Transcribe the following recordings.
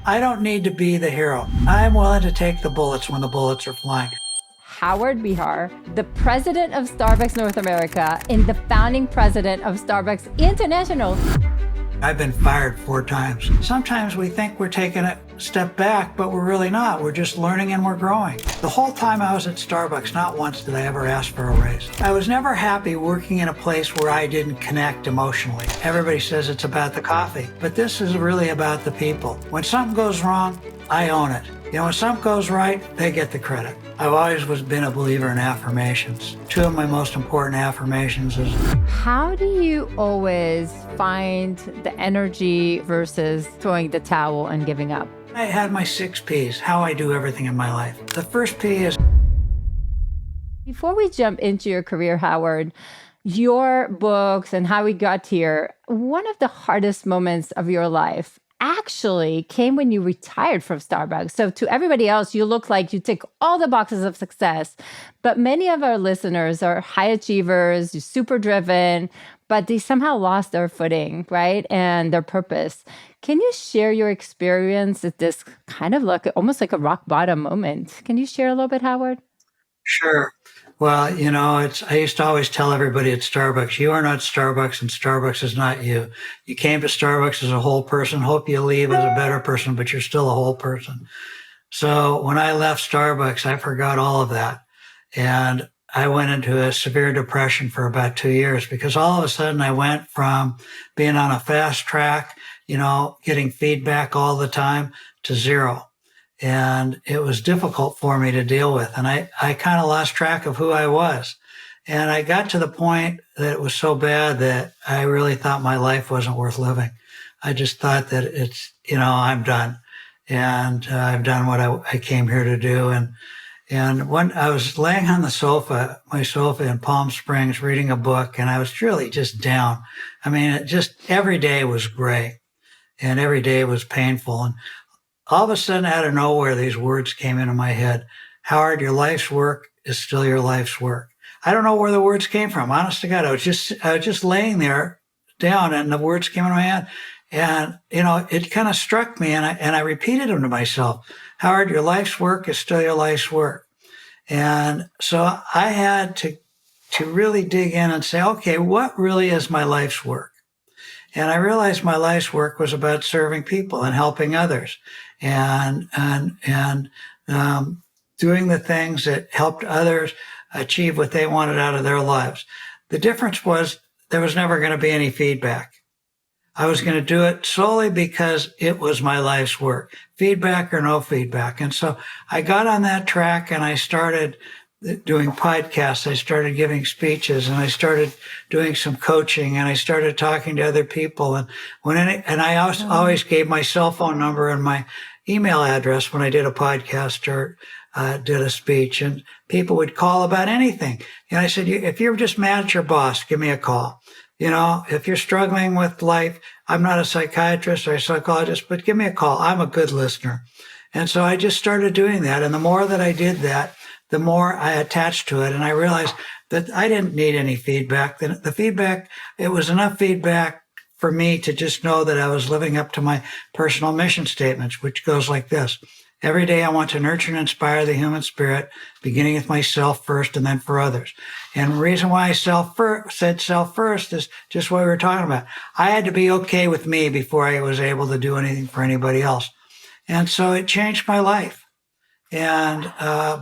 I don't need to be the hero. I'm willing to take the bullets when the bullets are flying. Howard Behar, the president of Starbucks North America and the founding president of Starbucks International. I've been fired 4 times. Sometimes we think we're taking a step back, but we're really not. We're just learning and we're growing. The whole time I was at Starbucks, not once did I ever ask for a raise. I was never happy working in a place where I didn't connect emotionally. Everybody says it's about the coffee, but this is really about the people. When something goes wrong, I own it. When something goes right, they get the credit. I've always been a believer in affirmations. 2 of my most important affirmations is, how do you always find the energy versus throwing the towel and giving up? I had my 6 P's, how I do everything in my life. The first P is... Before we jump into your career, Howard, your books and how we got here, one of the hardest moments of your life actually came when you retired from Starbucks. So to everybody else, you look like you tick all the boxes of success. But many of our listeners are high achievers, super driven, but they somehow lost their footing, right? And their purpose. Can you share your experience at this kind of almost like a rock bottom moment? Can you share a little bit, Howard? Sure. Well, I used to always tell everybody at Starbucks, you are not Starbucks and Starbucks is not you. You came to Starbucks as a whole person. Hope you leave as a better person, but you're still a whole person. So when I left Starbucks, I forgot all of that. And I went into a severe depression for about 2 years because all of a sudden I went from being on a fast track, getting feedback all the time to 0. And it was difficult for me to deal with. And I kind of lost track of who I was. And I got to the point that it was so bad that I really thought my life wasn't worth living. I just thought that I'm done. And I've done what I came here to do. And when I was laying on my sofa in Palm Springs, reading a book, and I was really just down. I mean, every day was gray and every day was painful. And all of a sudden, out of nowhere, these words came into my head. Howard, your life's work is still your life's work. I don't know where the words came from. Honest to God, I was just laying there down and the words came into my head. And, it kind of struck me and I repeated them to myself. Howard, your life's work is still your life's work. And so I had to really dig in and say, okay, what really is my life's work? And I realized my life's work was about serving people and helping others and doing the things that helped others achieve what they wanted out of their lives. The difference was there was never going to be any feedback. I was going to do it solely because it was my life's work, feedback or no feedback. And so I got on that track and I started doing podcasts. I started giving speeches and I started doing some coaching and I started talking to other people. And I always gave my cell phone number and my email address when I did a podcast or did a speech, and people would call about anything. And I said, if you're just mad at your boss, give me a call. If you're struggling with life, I'm not a psychiatrist or a psychologist, but give me a call. I'm a good listener. And so I just started doing that. And the more that I did that, the more I attached to it. And I realized that I didn't need any feedback. The feedback, it was enough feedback for me to just know that I was living up to my personal mission statements, which goes like this. Every day I want to nurture and inspire the human spirit, beginning with myself first and then for others. And the reason why I said self first is just what we were talking about. I had to be okay with me before I was able to do anything for anybody else. And so it changed my life. And,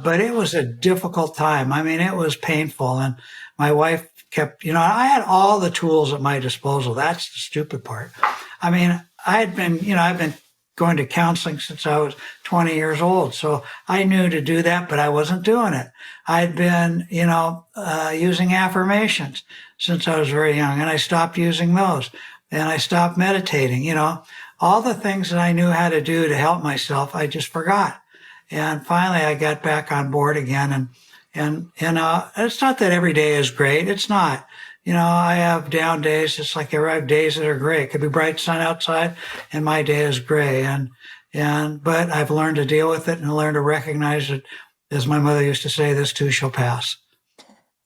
but it was a difficult time. I mean, it was painful. And my wife kept, I had all the tools at my disposal. That's the stupid part. I mean, I've been going to counseling since I was 20 years old. So I knew to do that, but I wasn't doing it. I'd been, using affirmations since I was very young, and I stopped using those. And I stopped meditating, all the things that I knew how to do to help myself, I just forgot. And finally, I got back on board again. And it's not that every day is great. It's not. I have down days. It's like I have days that are gray. It could be bright sun outside, and my day is gray. But I've learned to deal with it and learned to recognize it. As my mother used to say, this too shall pass.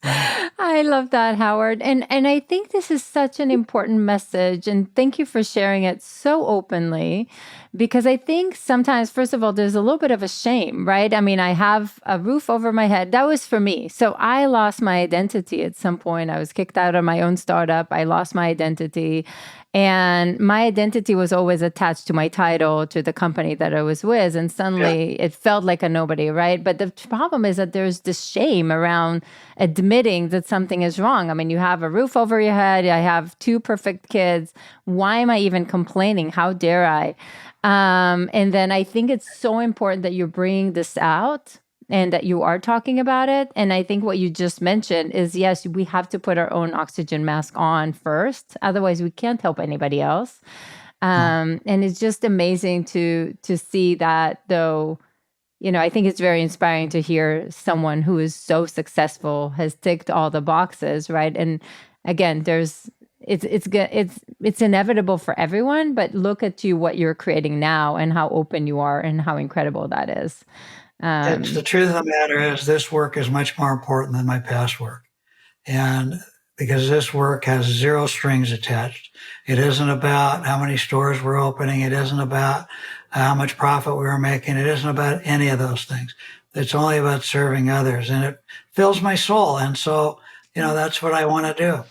I love that, Howard. And I think this is such an important message. And thank you for sharing it so openly. Because I think sometimes, first of all, there's a little bit of a shame, right? I mean, I have a roof over my head. That was for me. So I lost my identity at some point. I was kicked out of my own startup. I lost my identity. And my identity was always attached to my title, to the company that I was with. And Yeah. suddenly it felt like a nobody, right? But the problem is that there's this shame around admitting that something is wrong. I mean, you have a roof over your head. I have two perfect kids. Why am I even complaining? How dare I? And then I think it's so important that you're bringing this out and that you are talking about it. And I think what you just mentioned is, yes, we have to put our own oxygen mask on first. Otherwise, we can't help anybody else. No. And it's just amazing to see that, though. I think it's very inspiring to hear someone who is so successful has ticked all the boxes, right? And again, it's inevitable for everyone, but look at what you're creating now and how open you are and how incredible that is. It's the truth of the matter is this work is much more important than my past work. And because this work has zero strings attached. It isn't about how many stores we're opening. It isn't about how much profit we were making. It isn't about any of those things. It's only about serving others, and it fills my soul. And so, that's what I want to do.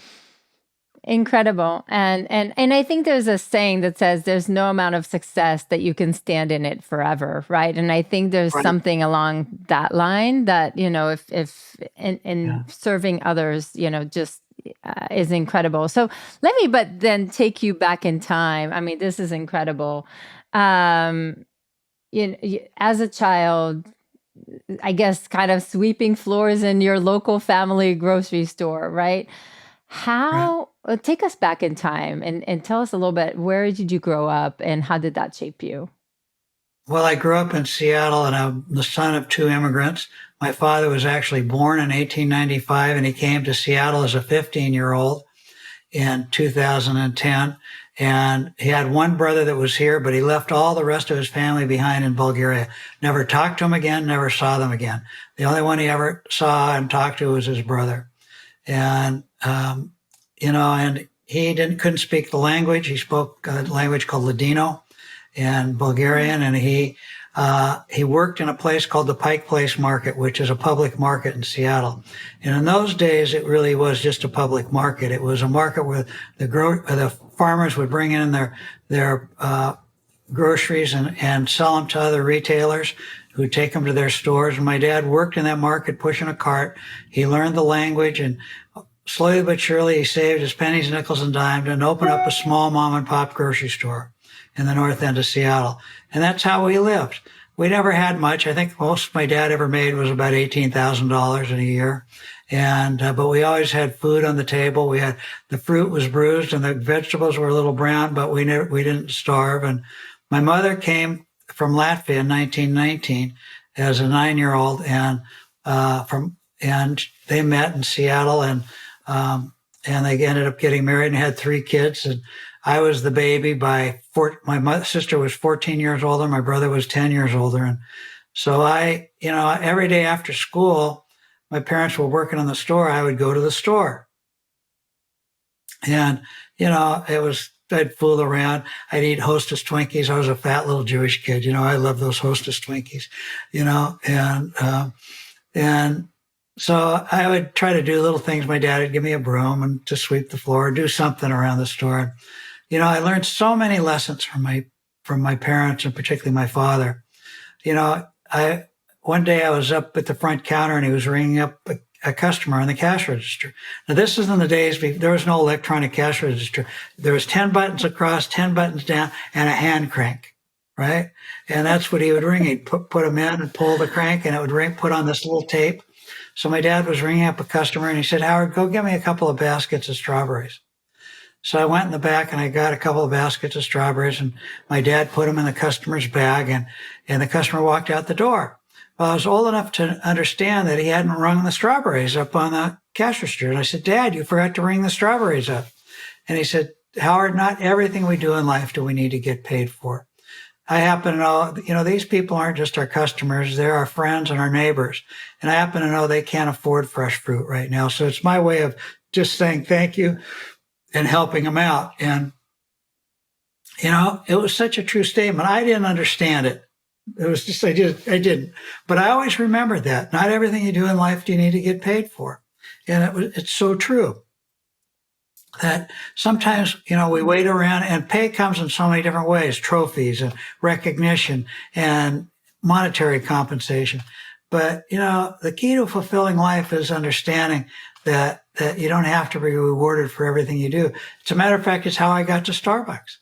Incredible. And I think there's a saying that says there's no amount of success that you can stand in it forever, right? And I think there's Right. something along that line that, if in Yeah. serving others, just is incredible. So let me but then take you back in time. I mean, this is incredible. Um, as a child, I guess kind of sweeping floors in your local family grocery store, right? Right. Take us back in time and tell us a little bit, where did you grow up and how did that shape you? Well, I grew up in Seattle, and I'm the son of two immigrants. My father was actually born in 1895, and he came to Seattle as a 15-year-old in 2010. And he had one brother that was here, but he left all the rest of his family behind in Bulgaria. Never talked to him again, never saw them again. The only one he ever saw and talked to was his brother. And, and he couldn't speak the language. He spoke a language called Ladino and Bulgarian. And he worked in a place called the Pike Place Market, which is a public market in Seattle. And in those days, it really was just a public market. It was a market where the farmers would bring in their groceries and sell them to other retailers who would take them to their stores. And my dad worked in that market pushing a cart. He learned the language, and slowly but surely he saved his pennies, nickels, and dimes and opened up a small mom and pop grocery store in the north end of Seattle. And that's how we lived. We never had much. I think most my dad ever made was about $18,000 in a year. And, but we always had food on the table. The fruit was bruised and the vegetables were a little brown, but we didn't starve. And my mother came from Latvia in 1919 as a 9-year-old, and they met in Seattle, and they ended up getting married and had 3 kids. And I was the baby my sister was 14 years older. My brother was 10 years older. And so every day after school, my parents were working on the store. I would go to the store, and, I'd fool around. I'd eat Hostess Twinkies. I was a fat little Jewish kid. I love those Hostess Twinkies, and so I would try to do little things. My dad would give me a broom and to sweep the floor, do something around the store. I learned so many lessons from my parents, and particularly my father. One day I was up at the front counter, and he was ringing up a customer on the cash register. Now, this is in the days there was no electronic cash register. There was 10 buttons across, 10 buttons down, and a hand crank, right? And that's what he would ring. He'd put them in and pull the crank, and it would ring, put on this little tape. So my dad was ringing up a customer, and he said, "Howard, go get me a couple of baskets of strawberries." So I went in the back and I got a couple of baskets of strawberries, and my dad put them in the customer's bag, and the customer walked out the door. Well, I was old enough to understand that he hadn't rung the strawberries up on the cash register. And I said, "Dad, you forgot to ring the strawberries up." And he said, "Howard, not everything we do in life do we need to get paid for. I happen to know, these people aren't just our customers, they're our friends and our neighbors. And I happen to know they can't afford fresh fruit right now. So it's my way of just saying thank you and helping them out. And, it was such a true statement. I didn't understand it. It was just, I didn't. But I always remembered that. Not everything you do in life do you need to get paid for. And it's so true that sometimes, we wait around, and pay comes in so many different ways, trophies and recognition and monetary compensation. But, the key to fulfilling life is understanding that you don't have to be rewarded for everything you do. As a matter of fact, it's how I got to Starbucks,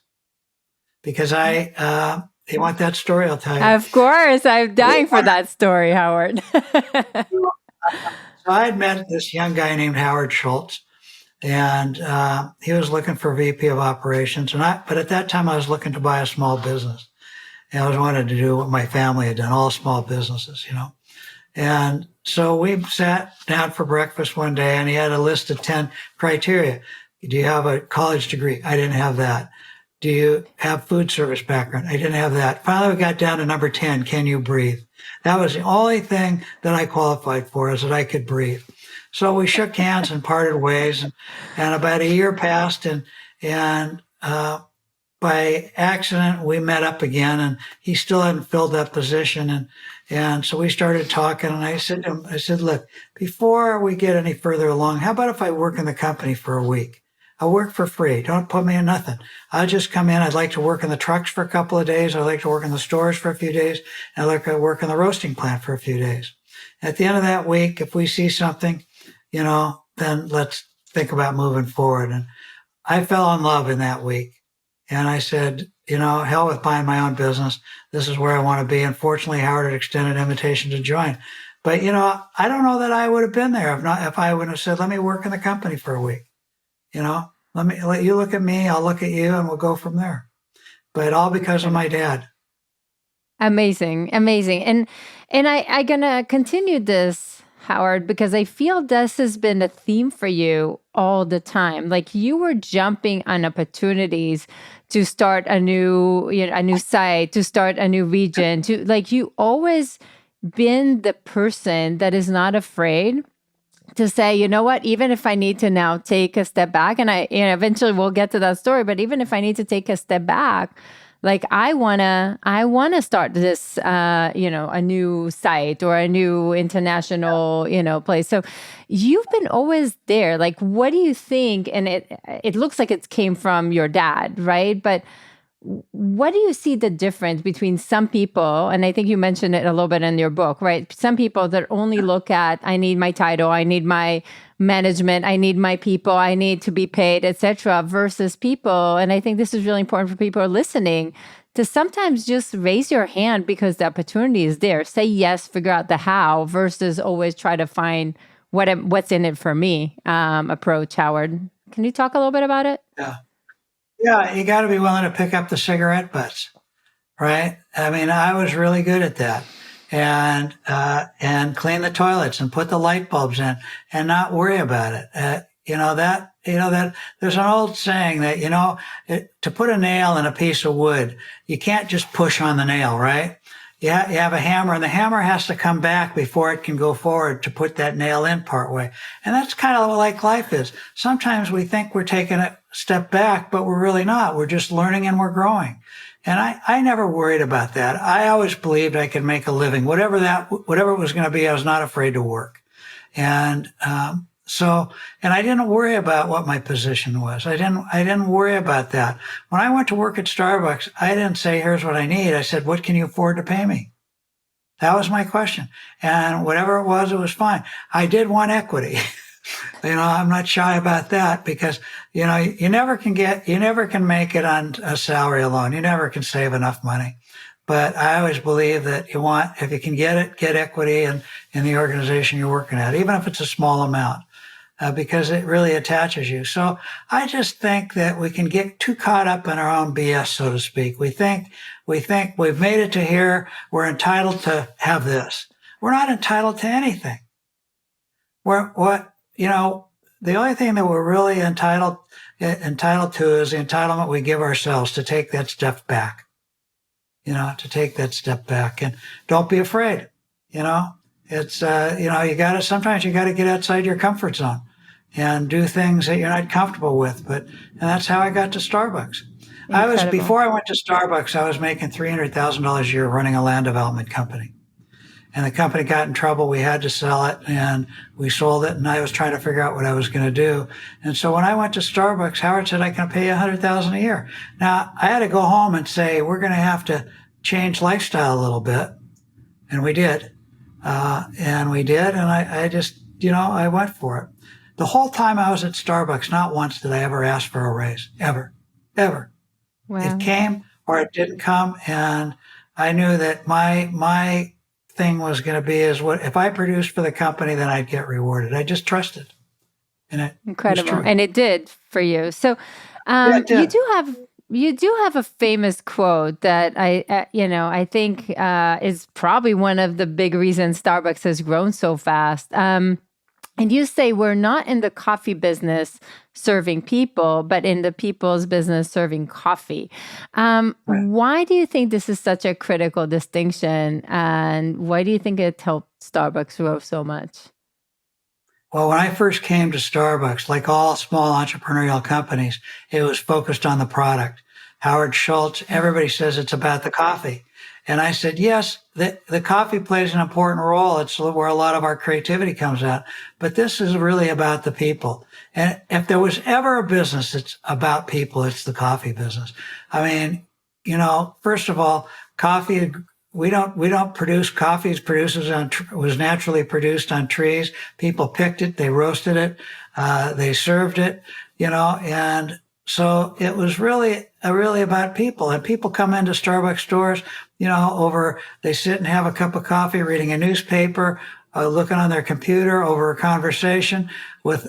because you want that story? I'll tell you. Of course. I'm dying for that story, Howard. So I had met this young guy named Howard Schultz, and he was looking for VP of operations. But at that time I was looking to buy a small business. And I was wanted to do what my family had done, all small businesses, And so we sat down for breakfast one day, and he had a list of 10 criteria. Do you have a college degree? I didn't have that. Do you have food service background? I didn't have that. Finally, we got down to number 10. Can you breathe? That was the only thing that I qualified for, is that I could breathe. So we shook hands and parted ways. And about a year passed, and by accident, we met up again, and he still hadn't filled that position. And so we started talking, and I said to him, look, before we get any further along, how about if I work in the company for a week? I'll work for free. Don't put me in nothing. I'll just come in. I'd like to work in the trucks for a couple of days. I'd like to work in the stores for a few days. And I'd like to work in the roasting plant for a few days. At the end of that week, if we see something, then let's think about moving forward. And I fell in love in that week. And I said, hell with buying my own business. This is where I want to be. And fortunately, Howard had extended an invitation to join. But, I don't know that I would have been there if I would have said, let me work in the company for a week. Let you look at me, I'll look at you, and we'll go from there. But all because of my dad. Amazing. And I'm gonna continue this, Howard, because I feel this has been a theme for you all the time. Like, you were jumping on opportunities to start a new site, to start a new region, you always been the person that is not afraid to say, you know what, even if I need to now take a step back, and eventually we'll get to that story, but even if I need to take a step back, like I wanna start this, a new site or a new international, place. So you've been always there. Like, what do you think? And it looks like it came from your dad, right? But what do you see the difference between some people, and I think you mentioned it a little bit in your book, right? Some people that only look at, I need my title, I need my management, I need my people, I need to be paid, etc., versus people, and I think this is really important for people who are listening, to sometimes just raise your hand because the opportunity is there. Say yes, figure out the how, versus always try to find what's in it for me approach, Howard. Can you talk a little bit about it? Yeah. Yeah, you got to be willing to pick up the cigarette butts, right? I mean, I was really good at that, and clean the toilets and put the light bulbs in and not worry about it. That there's an old saying that, to put a nail in a piece of wood, you can't just push on the nail, right? You have a hammer, and the hammer has to come back before it can go forward to put that nail in partway. And that's kind of like life is. Sometimes we think we're taking a step back, but we're really not. We're just learning and we're growing. And I never worried about that. I always believed I could make a living. Whatever it was going to be, I was not afraid to work. And I didn't worry about what my position was. I didn't worry about that. When I went to work at Starbucks, I didn't say, here's what I need. I said, what can you afford to pay me? That was my question. And whatever it was fine. I did want equity. I'm not shy about that, because, you never can make it on a salary alone. You never can save enough money. But I always believe that if you can get equity in the organization you're working at, even if it's a small amount. Because it really attaches you. So I just think that we can get too caught up in our own BS, so to speak. We think we've made it to here. We're entitled to have this. We're not entitled to anything. The only thing that we're really entitled to is the entitlement we give ourselves to take that step back. to take that step back, and don't be afraid. It's, sometimes you got to get outside your comfort zone and do things that you're not comfortable with. And that's how I got to Starbucks. Incredible. Before I went to Starbucks, I was making $300,000 a year running a land development company. And the company got in trouble. We had to sell it, and we sold it. And I was trying to figure out what I was going to do. And so when I went to Starbucks, Howard said, I can pay you $100,000 a year. Now I had to go home and say, we're going to have to change lifestyle a little bit. And we did. And I just, I went for it. The whole time I was at Starbucks, not once did I ever ask for a raise, ever. Wow. It came or it didn't come. And I knew that my thing was going to be if I produced for the company, then I'd get rewarded. I just trusted. And it Incredible. was true. And it did for you. So It did. you do have a famous quote that I think is probably one of the big reasons Starbucks has grown so fast. And you say we're not in the coffee business serving people, but in the people's business serving coffee. Right. Why do you think this is such a critical distinction? And why do you think it helped Starbucks grow so much? Well, when I first came to Starbucks, like all small entrepreneurial companies, it was focused on the product. Howard Schultz, everybody says it's about the coffee. And I said, yes, the coffee plays an important role. It's where a lot of our creativity comes out. But this is really about the people. And if there was ever a business that's about people, it's the coffee business. I mean, first of all, coffee, we don't produce coffee. It was naturally produced on trees. People picked it, they roasted it, they served it, and so it was really about people. And people come into Starbucks stores, they sit and have a cup of coffee, reading a newspaper, looking on their computer over a conversation with,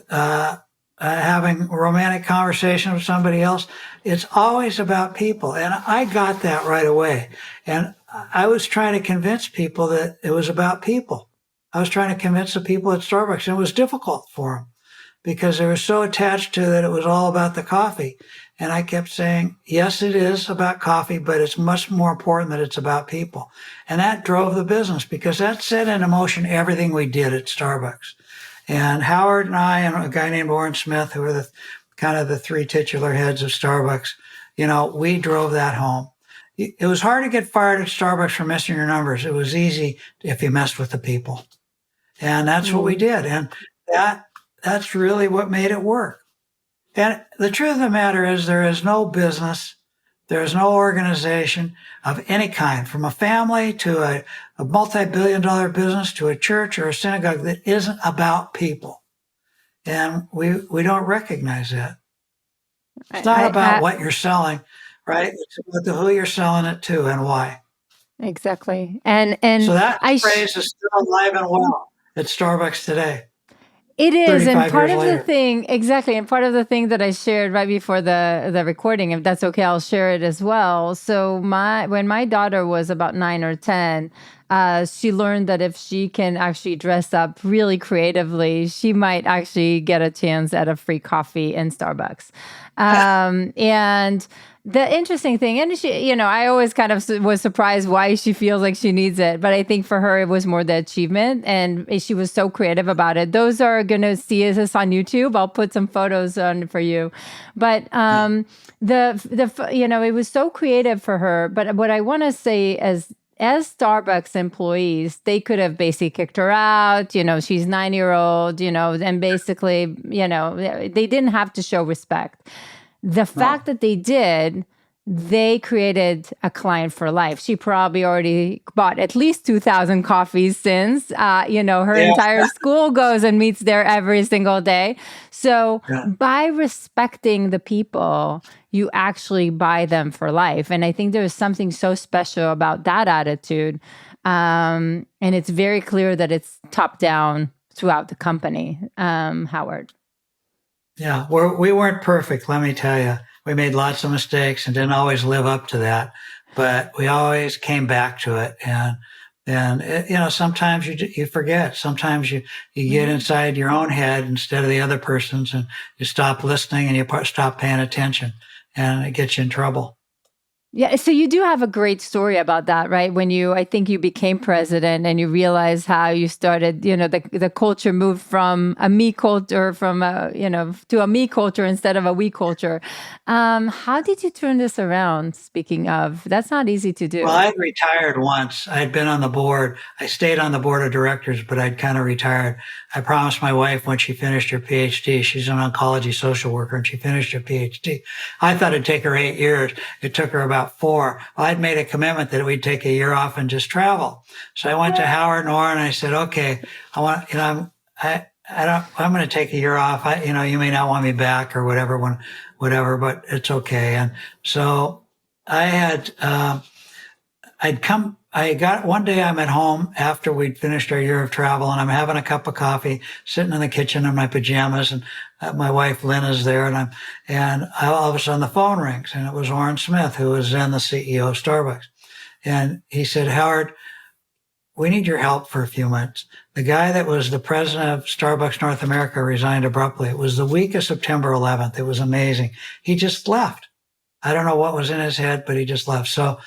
having a romantic conversation with somebody else. It's always about people. And I got that right away. And I was trying to convince people that it was about people. I was trying to convince the people at Starbucks, and it was difficult for them because they were so attached to that it was all about the coffee. And I kept saying, yes, it is about coffee, but it's much more important that it's about people. And that drove the business because that set into motion everything we did at Starbucks. And Howard and I and a guy named Warren Smith, who were the three titular heads of Starbucks, we drove that home. It was hard to get fired at Starbucks for missing your numbers. It was easy if you messed with the people. And that's what we did. And that's really what made it work. And the truth of the matter is there is no business, there is no organization of any kind, from a family to a multi-billion-dollar business to a church or a synagogue, that isn't about people. And we don't recognize that. It's not about what you're selling, right? It's about who you're selling it to and why. Exactly. And so that phrase is still alive and well at Starbucks today. It is, and part of later. the thing, exactly, and part of the thing that I shared right before the recording, if that's okay, I'll share it as well. So when my daughter was about 9 or 10, she learned that if she can actually dress up really creatively, she might actually get a chance at a free coffee in Starbucks. And the interesting thing, and she, I always kind of was surprised why she feels like she needs it. But I think for her, it was more the achievement. And she was so creative about it. Those are going to see this on YouTube. I'll put some photos on for you. But it was so creative for her. But what I want to say as Starbucks employees, they could have basically kicked her out. She's 9-year-old, and basically, they didn't have to show respect. The fact that they created a client for life. She probably already bought at least 2,000 coffees since, her entire school goes and meets there every single day. So by respecting the people, you actually buy them for life. And I think there's something so special about that attitude. And it's very clear that it's top down throughout the company, Howard. Yeah, we weren't perfect, let me tell you. We made lots of mistakes and didn't always live up to that, but we always came back to it. And sometimes you forget. Sometimes you get inside your own head instead of the other person's, and you stop listening and you stop paying attention, and it gets you in trouble. Yeah, so you do have a great story about that, right? When I think you became president and you realized how you started, the culture moved from a me culture, to a me culture instead of a we culture. How did you turn this around? Speaking of, that's not easy to Well, do. I'd retired once. I'd been on the board. I stayed on the board of directors, but I'd kind of retired. I promised my wife when she finished her PhD, she's an oncology social worker, and she finished her PhD. I thought it'd take her 8 years. It took her about 4. Well, I'd made a commitment that we'd take a year off and just travel. So I went to Howard and Orr and I said, okay, I'm going to take a year off. You may not want me back or whatever, but it's okay. And so I had, I got one day I'm at home after we'd finished our year of travel and I'm having a cup of coffee, sitting in the kitchen in my pajamas and my wife Lynn is there and all of a sudden the phone rings and it was Orrin Smith, who was then the CEO of Starbucks. And he said, Howard, we need your help for a few months. The guy that was the president of Starbucks North America resigned abruptly. It was the week of September 11th. It was amazing. He just left. I don't know what was in his head, but he just left. So,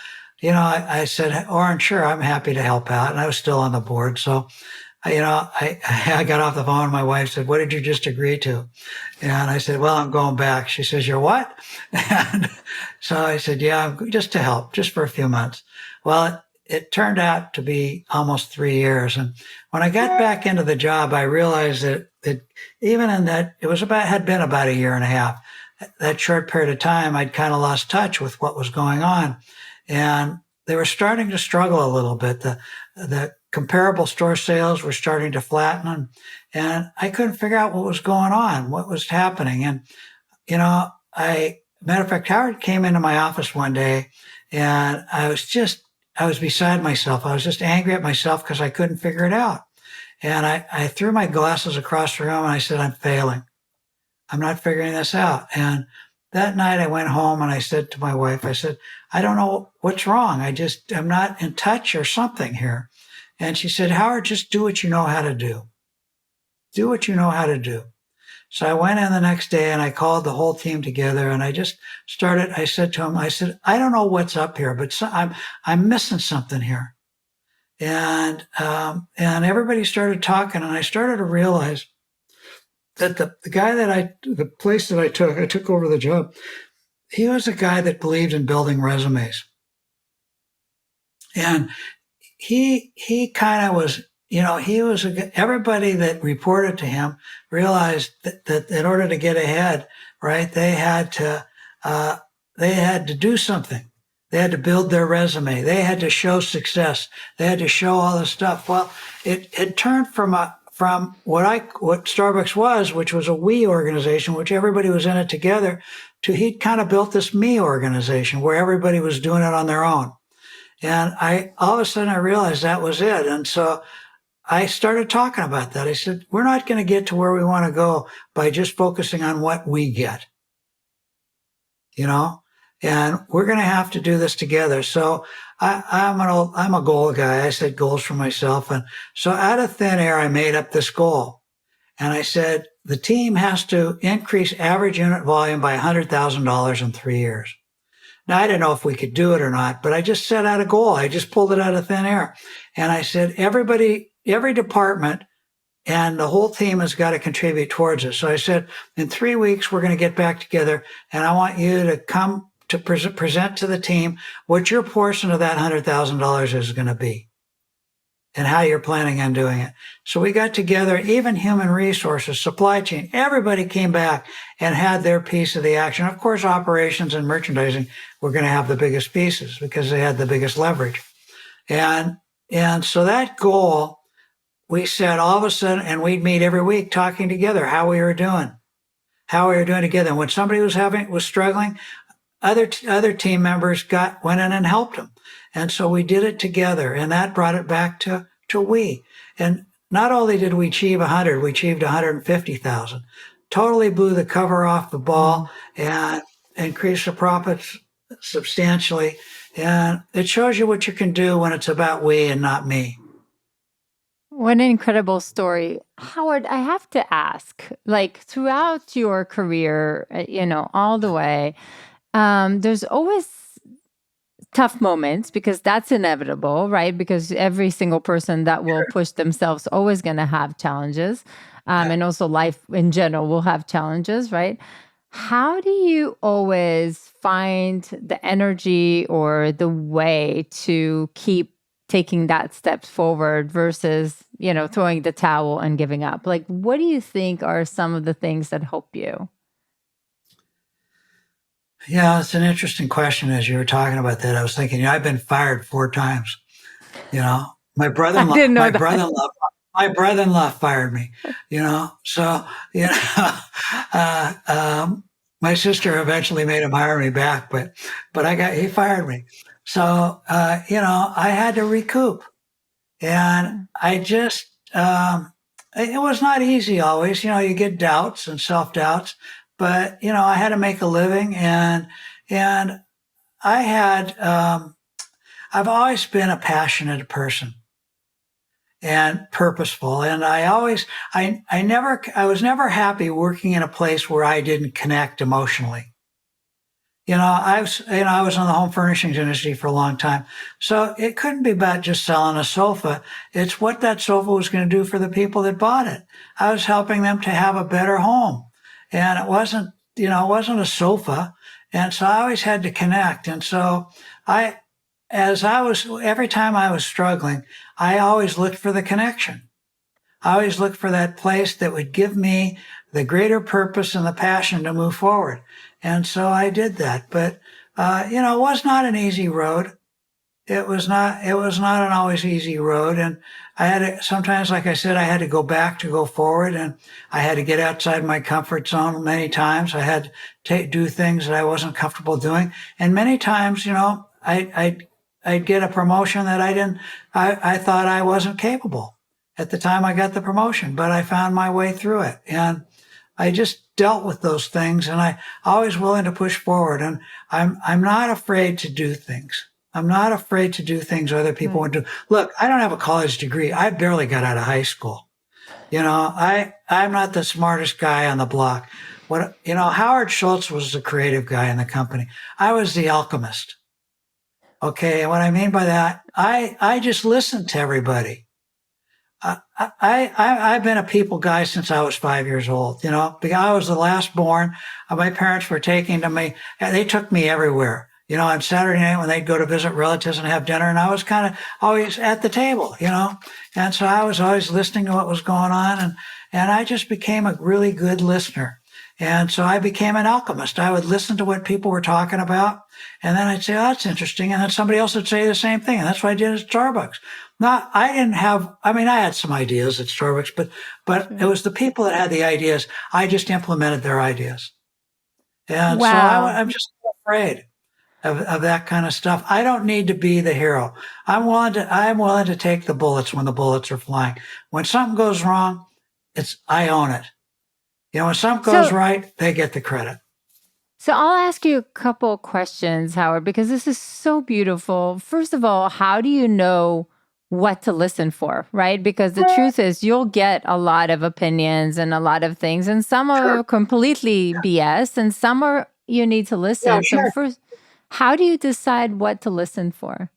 I said, Orrin, sure, I'm happy to help out. And I was still on the board. So, I got off the phone. My wife said, what did you just agree to? And I said, well, I'm going back. She says, you're what? And so I said, yeah, just to help, just for a few months. Well, it turned out to be almost 3 years. And when I got back into the job, I realized that even in that, had been about a year and a half. That short period of time, I'd kind of lost touch with what was going on. And they were starting to struggle a little bit. The comparable store sales were starting to flatten and I couldn't figure out what was going on, what was happening. And, matter of fact, Howard came into my office one day and I was beside myself. I was just angry at myself because I couldn't figure it out. And I threw my glasses across the room and I said, I'm failing. I'm not figuring this out. And that night I went home and I said to my wife, I said, I don't know what's wrong. I'm not in touch or something here. And she said, Howard, just do what you know how to do. Do what you know how to do. So I went in the next day and I called the whole team together and I said to him, I don't know what's up here, but I'm missing something here. And everybody started talking and I started to realize that the place that I took over the job, he was a guy that believed in building resumes. And he kind of was, everybody that reported to him realized that in order to get ahead, right, they had to do something. They had to build their resume. They had to show success. They had to show all this stuff. Well, it turned from what Starbucks was, which was a we organization, which everybody was in it together, to he'd kind of built this me organization where everybody was doing it on their own. And all of a sudden I realized that was it. And so I started talking about that. I said, we're not going to get to where we want to go by just focusing on what we get, and we're going to have to do this together. So I'm a goal guy. I set goals for myself. And so out of thin air, I made up this goal. And I said, the team has to increase average unit volume by $100,000 in 3 years. Now, I didn't know if we could do it or not, but I just set out a goal. I just pulled it out of thin air. And I said, every department and the whole team has got to contribute towards it. So I said, in 3 weeks, we're going to get back together and I want you to come to present to the team what your portion of that $100,000 is going to be and how you're planning on doing it. So we got together, even human resources, supply chain, everybody came back and had their piece of the action. Of course, operations and merchandising were going to have the biggest pieces because they had the biggest leverage. And so that goal, we set all of a sudden, and we'd meet every week talking together how we were doing together. And when somebody was struggling, other team members went in and helped them. And so we did it together, and that brought it back to we. And not only did we achieve 100, we achieved 150,000. Totally blew the cover off the ball and increased the profits substantially. And it shows you what you can do when it's about we and not me. What an incredible story. Howard, I have to ask, like throughout your career, all the way, there's always tough moments, because that's inevitable, right? Because every single person that will push themselves always going to have challenges. And also life in general will have challenges, right? How do you always find the energy or the way to keep taking that step forward versus, throwing the towel and giving up? Like, what do you think are some of the things that help you? Yeah, it's an interesting question. As you were talking about that, I was thinking, I've been fired 4 times. You know, my I brother-in-law, didn't know my that. brother-in-law, my brother-in-law fired me. So uh, um, my sister eventually made him hire me back, but he fired me. So I had to recoup, and I just it was not easy always. You get doubts and self-doubts, but I had to make a living, and I had I've always been a passionate person and purposeful, and I was never happy working in a place where I didn't connect emotionally. I was in the home furnishings industry for a long time. So it couldn't be about just selling a sofa. It's what that sofa was going to do for the people that bought it. I was helping them to have a better home. And it wasn't a sofa. And so I always had to connect. And so every time I was struggling, I always looked for the connection. I always looked for that place that would give me the greater purpose and the passion to move forward. And so I did that. But, it was not an easy road. It was not an always easy road. And sometimes, like I said, I had to go back to go forward, and I had to get outside my comfort zone many times. I had to do things that I wasn't comfortable doing. And many times, I'd get a promotion that I thought I wasn't capable at the time I got the promotion, but I found my way through it. And I just dealt with those things, and I always willing to push forward. And I'm not afraid to do things. I'm not afraid to do things other people would do. Look, I don't have a college degree. I barely got out of high school. I'm not the smartest guy on the block. Howard Schultz was the creative guy in the company. I was the alchemist. Okay. And what I mean by that, I just listened to everybody. I've been a people guy since I was 5 years old, because I was the last born. My parents were taking to me. They took me everywhere, on Saturday night when they'd go to visit relatives and have dinner. And I was kind of always at the table, and so I was always listening to what was going on. And I just became a really good listener. And so I became an alchemist. I would listen to what people were talking about, and then I'd say, oh, that's interesting. And then somebody else would say the same thing. And that's what I did at Starbucks. I had some ideas at Starbucks, but it was the people that had the ideas. I just implemented their ideas. And so I'm just afraid of that kind of stuff. I don't need to be the hero. I'm willing to take the bullets when the bullets are flying. When something goes wrong, I own it. When something goes right, they get the credit. So I'll ask you a couple questions, Howard, because this is so beautiful. First of all, how do you know what to listen for, right? Because the truth is you'll get a lot of opinions and a lot of things, and some are completely BS and some are you need to listen. Yeah, sure. So first, how do you decide what to listen for?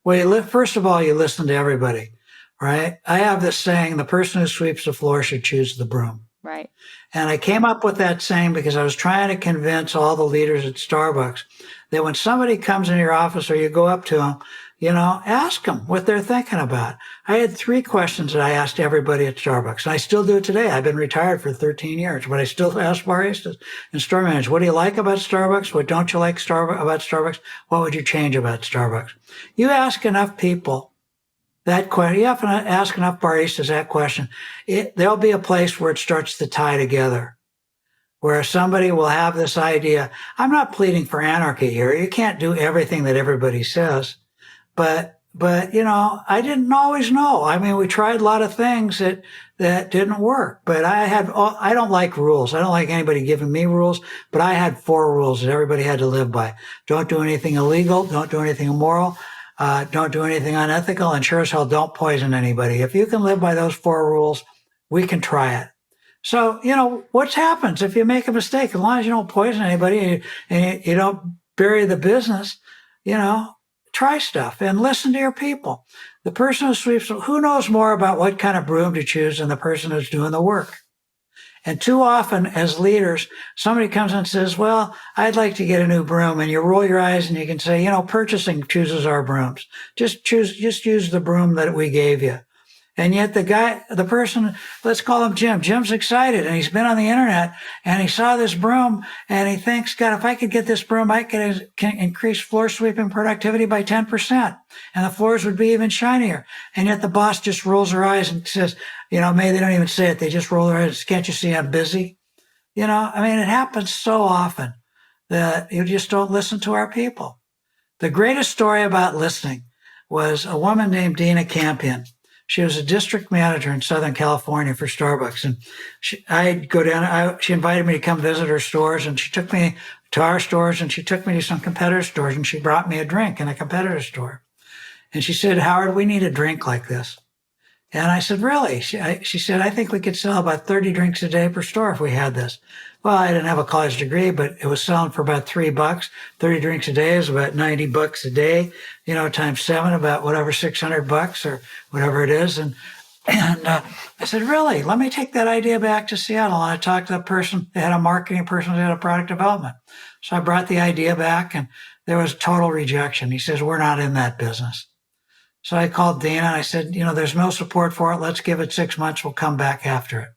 Well, first of all, you listen to everybody, right? I have this saying, the person who sweeps the floor should choose the broom. Right. And I came up with that saying because I was trying to convince all the leaders at Starbucks that when somebody comes in your office or you go up to them, ask them what they're thinking about. I had 3 questions that I asked everybody at Starbucks, and I still do it today. I've been retired for 13 years, but I still ask baristas and store managers, what do you like about Starbucks? What don't you like about Starbucks? What would you change about Starbucks? You ask enough people that question, you have to ask enough baristas that question, there'll be a place where it starts to tie together, where somebody will have this idea. I'm not pleading for anarchy here. You can't do everything that everybody says. But I didn't always know. I mean, we tried a lot of things that didn't work. But I don't like rules. I don't like anybody giving me rules. But I had 4 rules that everybody had to live by. Don't do anything illegal. Don't do anything immoral. Don't do anything unethical. And sure as hell, don't poison anybody. If you can live by those 4 rules, we can try it. So, what happens if you make a mistake? As long as you don't poison anybody and you don't bury the business, try stuff and listen to your people. The person who sweeps, who knows more about what kind of broom to choose than the person who's doing the work? And too often as leaders, somebody comes and says, well, I'd like to get a new broom. And you roll your eyes and you can say, purchasing chooses our brooms. Just use the broom that we gave you. And yet the person, let's call him Jim. Jim's excited and he's been on the internet and he saw this broom and he thinks, God, if I could get this broom, I can increase floor sweeping productivity by 10%. And the floors would be even shinier. And yet the boss just rolls her eyes and says, maybe they don't even say it. They just roll their eyes. Can't you see I'm busy? It happens so often that you just don't listen to our people. The greatest story about listening was a woman named Dina Campion. She was a district manager in Southern California for Starbucks. And I'd go down, she invited me to come visit her stores, and she took me to our stores, and she took me to some competitor stores, and she brought me a drink in a competitor store. And she said, Howard, we need a drink like this. And I said, really? She said, I think we could sell about 30 drinks a day per store if we had this. Well, I didn't have a college degree, but it was selling for about $3. 30 drinks a day is about $90 a day, times 7, about whatever, $600 or whatever it is. And I said, really? Let me take that idea back to Seattle. And I talked to the person, they had a marketing person, they had a product development. So I brought the idea back and there was total rejection. He says, we're not in that business. So I called Dina and I said, there's no support for it. Let's give it 6 months. We'll come back after it.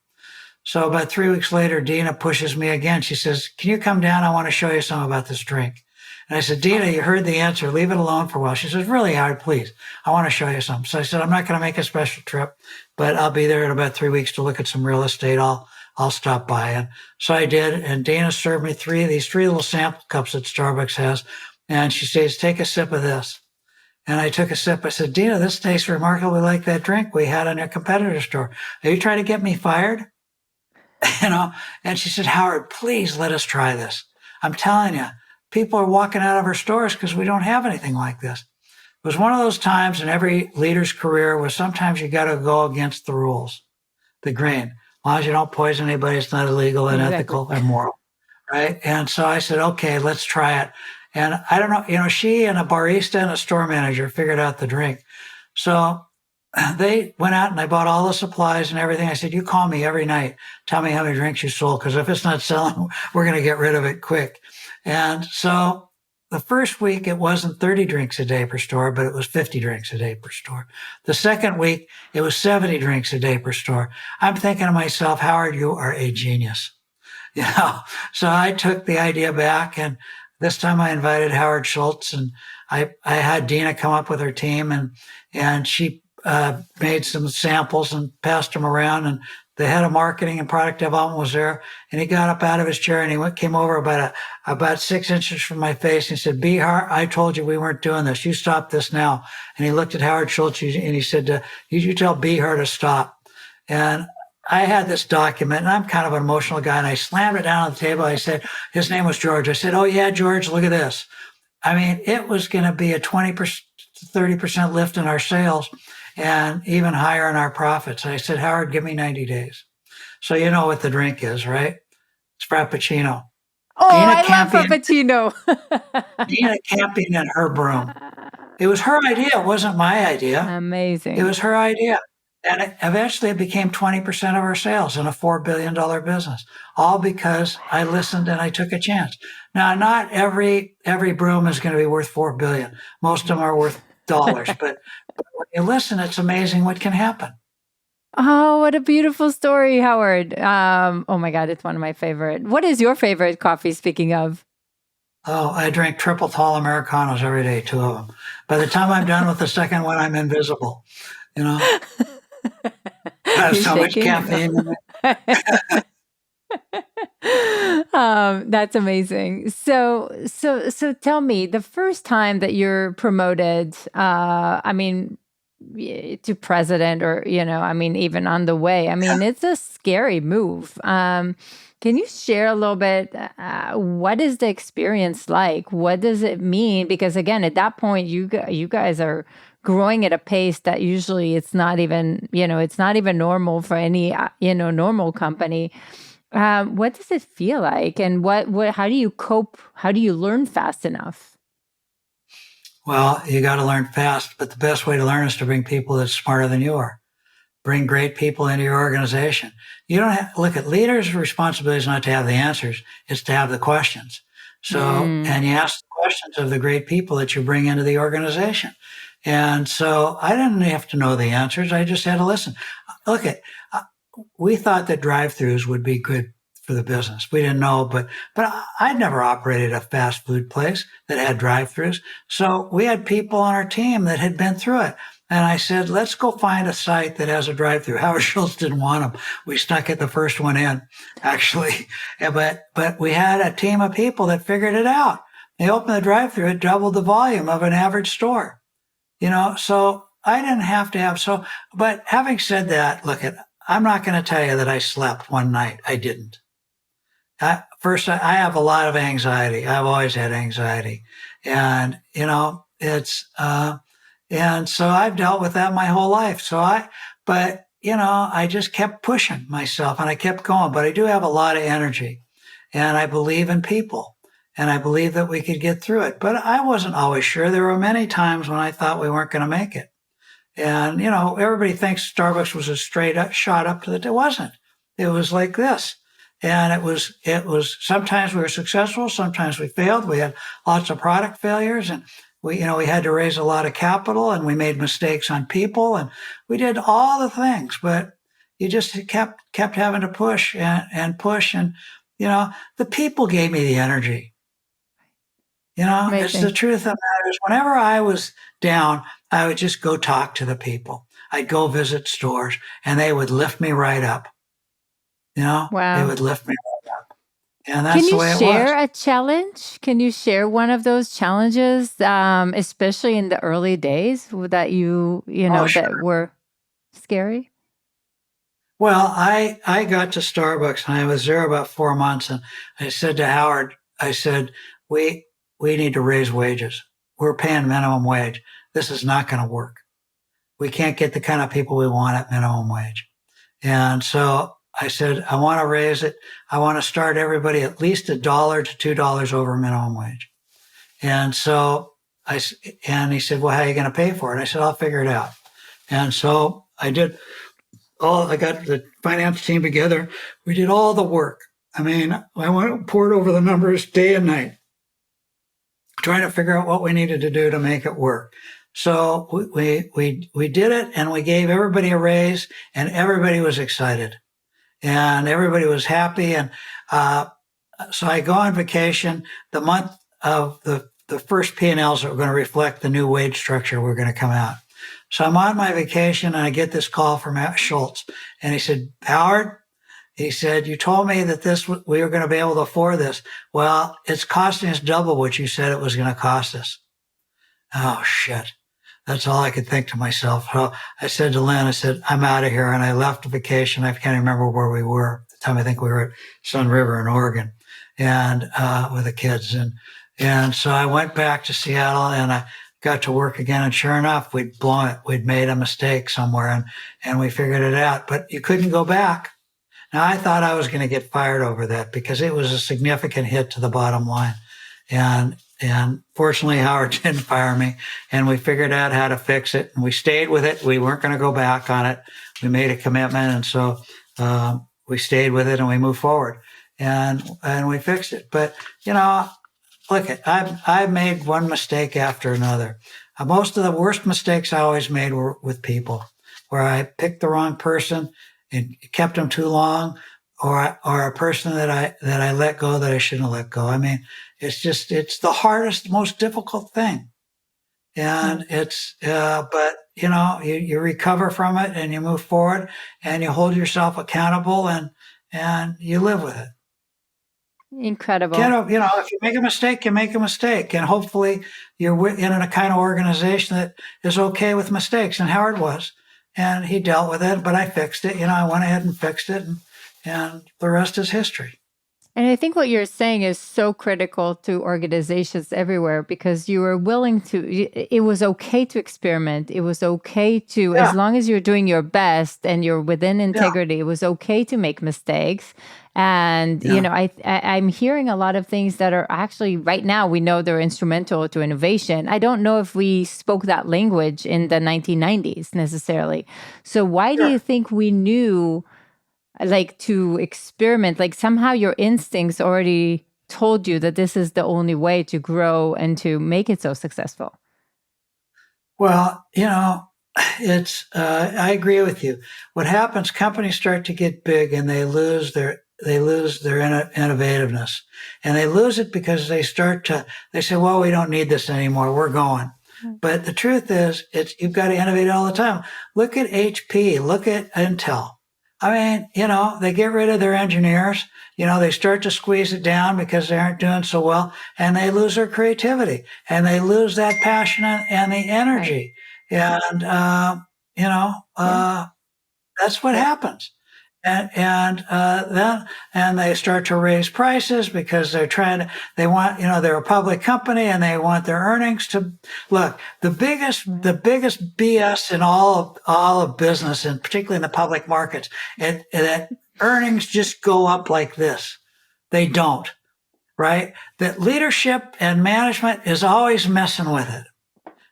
So about 3 weeks later, Dina pushes me again. She says, can you come down? I want to show you something about this drink. And I said, Dina, you heard the answer. Leave it alone for a while. She says, really, Howard, please. I want to show you something. So I said, I'm not going to make a special trip, but I'll be there in about 3 weeks to look at some real estate. I'll stop by. And so I did. And Dina served me these three little sample cups that Starbucks has. And she says, take a sip of this. And I took a sip. I said, Dina, this tastes remarkably like that drink we had in your competitor store. Are you trying to get me fired? And she said, Howard, please let us try this. I'm telling you, people are walking out of our stores because we don't have anything like this. It was one of those times in every leader's career where sometimes you got to go against the rules, the grain. As long as you don't poison anybody, it's not illegal, unethical, or immoral, right? And so I said, okay, let's try it. And I don't know, she and a barista and a store manager figured out the drink. So they went out and I bought all the supplies and everything. I said, you call me every night. Tell me how many drinks you sold, because if it's not selling, we're going to get rid of it quick. And so the first week, it wasn't 30 drinks a day per store, but it was 50 drinks a day per store. The second week, it was 70 drinks a day per store. I'm thinking to myself, Howard, you are a genius. So I took the idea back, and this time I invited Howard Schultz, and I had Dina come up with her team, and she made some samples and passed them around, and the head of marketing and product development was there, and he got up out of his chair and he came over about 6 inches from my face and he said, Behar, I told you we weren't doing this. You stop this now. And he looked at Howard Schultz and he said, you tell Behar to stop. And I had this document, and I'm kind of an emotional guy, and I slammed it down on the table. I said, his name was George. I said, oh yeah, George, look at this. I mean, it was going to be a 20% to 30% lift in our sales and even higher in our profits. I said, Howard, give me 90 days. So you know what the drink is, right? It's Frappuccino. Oh, I love Frappuccino. Dina Campion and her broom. It was her idea. It wasn't my idea. Amazing. It was her idea. And eventually it became 20% of our sales in a $4 billion business, all because I listened and I took a chance. Now, not every broom is going to be worth $4 billion. Most of them are worth dollars, but when you listen, it's amazing what can happen. Oh, what a beautiful story, Howard. Oh my God, it's one of my favorite. What is your favorite coffee, speaking of? Oh, I drink triple tall Americanos every day, 2 of them. By the time I'm done with the second one, I'm invisible. I have so much caffeine in it. That's amazing. So tell me, the first time that you're promoted, to president, or even on the way, it's a scary move. Can you share a little bit? What is the experience like? What does it mean? Because again, at that point, you guys are growing at a pace that usually it's not even normal for any normal company. What does it feel like? And how do you cope? How do you learn fast enough? Well, you got to learn fast, but the best way to learn is to bring people that's smarter than you are. Bring great people into your organization. You don't have, look at leaders' responsibility is not to have the answers, it's to have the questions. So, Mm, and you ask the questions of the great people that you bring into the organization. And so I didn't have to know the answers. I just had to listen. Look at, we thought that drive-throughs would be good for the business. We didn't know, but I'd never operated a fast food place that had drive-throughs. So we had people on our team that had been through it. And I said, let's go find a site that has a drive-through. Howard Schultz didn't want them. We stuck it the first one in, actually. But we had a team of people that figured it out. They opened the drive-through, it doubled the volume of an average store. So I didn't have to have so. But having said that, look at, I'm not going to tell you that I slept one night. I didn't. First, I have a lot of anxiety. I've always had anxiety, and and so I've dealt with that my whole life. But I just kept pushing myself and I kept going. But I do have a lot of energy, and I believe in people, and I believe that we could get through it. But I wasn't always sure. There were many times when I thought we weren't going to make it. And, everybody thinks Starbucks was a straight up shot up to the, it wasn't. It was like this. And it was, sometimes we were successful, sometimes we failed. We had lots of product failures, and we had to raise a lot of capital, and we made mistakes on people, and we did all the things, but you just kept having to push and push. And, the people gave me the energy. It's the amazing. truth that matters. Whenever I was down, I would just go talk to the people. I'd go visit stores, and they would lift me right up. They Wow. would lift me right up. And Can that's the you way it was. share a challenge? Can you share one of those challenges, especially in the early days that Oh, that sure. were scary? Well, I got to Starbucks and I was there about 4 months, and I said to Howard, I said, we need to raise wages. We're paying minimum wage. This is not going to work. We can't get the kind of people we want at minimum wage. And so I said, I want to raise it. I want to start everybody at least $1 to $2 over minimum wage. And so and he said, well, how are you going to pay for it? I said, I'll figure it out. And so I got the finance team together. We did all the work. I mean, poured over the numbers day and night, trying to figure out what we needed to do to make it work. So we did it, and we gave everybody a raise, and everybody was excited, and everybody was happy. And so I go on vacation the month of the first P&Ls that were going to reflect the new wage structure we're going to come out. So I'm on my vacation, and I get this call from Schultz, and he said, Howard, he said, you told me that we were going to be able to afford this. Well, it's costing us double what you said it was going to cost us. Oh, shit. That's all I could think to myself. So I said to Lynn, I said, I'm out of here. And I left the vacation. I can't remember where we were. At the time, I think we were at Sun River in Oregon, and with the kids. And so I went back to Seattle, and I got to work again. And sure enough, we'd blown it. We'd made a mistake somewhere, and we figured it out. But you couldn't go back. Now, I thought I was going to get fired over that because it was a significant hit to the bottom line. And fortunately, Howard didn't fire me, and we figured out how to fix it, and we stayed with it. We weren't going to go back on it. We made a commitment, and so we stayed with it, and we moved forward, and we fixed it. But look, I've made one mistake after another. Most of the worst mistakes I always made were with people, where I picked the wrong person and kept them too long, or a person that I let go that I shouldn't have let go. I mean, it's the hardest, most difficult thing. And but you recover from it, and you move forward, and you hold yourself accountable, and you live with it. Incredible. If you make a mistake, you make a mistake, and hopefully you're in a kind of organization that is okay with mistakes. And Howard was, and he dealt with it, but I fixed it. I went ahead and fixed it, and the rest is history. And I think what you're saying is so critical to organizations everywhere because you were willing to, it was okay to experiment. It was okay to, Yeah, as long as you're doing your best and you're within yeah, integrity, it was okay to make mistakes. And, yeah. I'm hearing a lot of things that are actually right now, we know they're instrumental to innovation. I don't know if we spoke that language in the 1990s necessarily. So why do you Sure. think we knew like to experiment, like somehow your instincts already told you that this is the only way to grow and to make it so successful? Well, I agree with you. What happens, companies start to get big and they lose their innovativeness. And they lose it because they say, well, we don't need this anymore. We're going. Mm. But the truth is, you've got to innovate all the time. Look at HP, look at Intel. I mean, they get rid of their engineers. They start to squeeze it down because they aren't doing so well, and they lose their creativity and they lose that passion and the Right. energy. And, you know, Yeah. uh, that's what happens. And then they start to raise prices because they want, they're a public company and they want their earnings to look. The Mm. biggest BS in all of business, and particularly in the public markets, that earnings just go up like this. They don't, right? That leadership and management is always messing with it.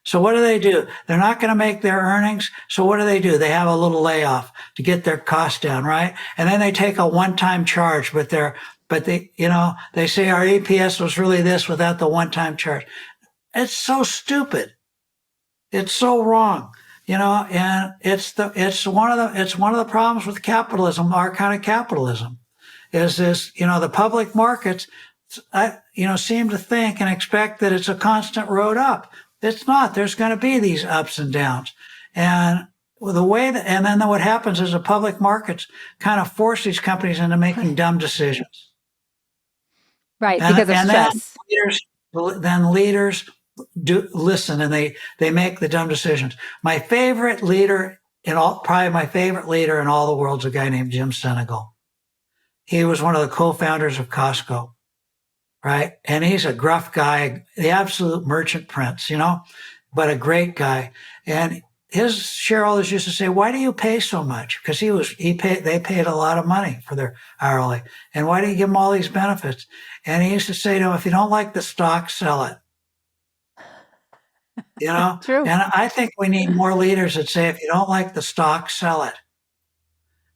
So what do? They're not going to make their earnings. So what do? They have a little layoff to get their costs down, right? And then they take a one-time charge, they say our EPS was really this without the one-time charge. It's so stupid. It's so wrong, and it's one of the problems with capitalism, our kind of capitalism, is this, the public markets, seem to think and expect that it's a constant road up. It's not. There's going to be these ups and downs. And and then what happens is the public markets kind of force these companies into making dumb decisions. Right. And, Because of and then stress. leaders do listen and they make the dumb decisions. Probably my favorite leader in all the world is a guy named Jim Senegal. He was one of the co-founders of Costco, right? And he's a gruff guy, the absolute merchant prince, but a great guy. And his shareholders used to say, "Why do you pay so much?" Because they paid a lot of money for their hourly. And why do you give them all these benefits? And he used to say to them, "If you don't like the stock, sell it." True. And I think we need more leaders that say, if you don't like the stock, sell it.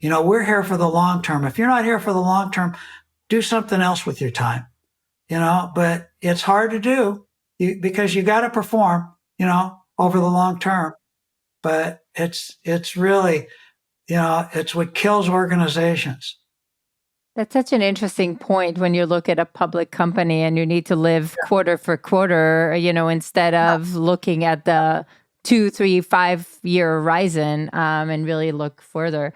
We're here for the long term. If you're not here for the long term, do something else with your time. But it's hard to do because you got to perform, over the long term. But it's really, it's what kills organizations. That's such an interesting point when you look at a public company and you need to live quarter for quarter, instead Yeah. of looking at the 2, 3, 5 year horizon, and really look further.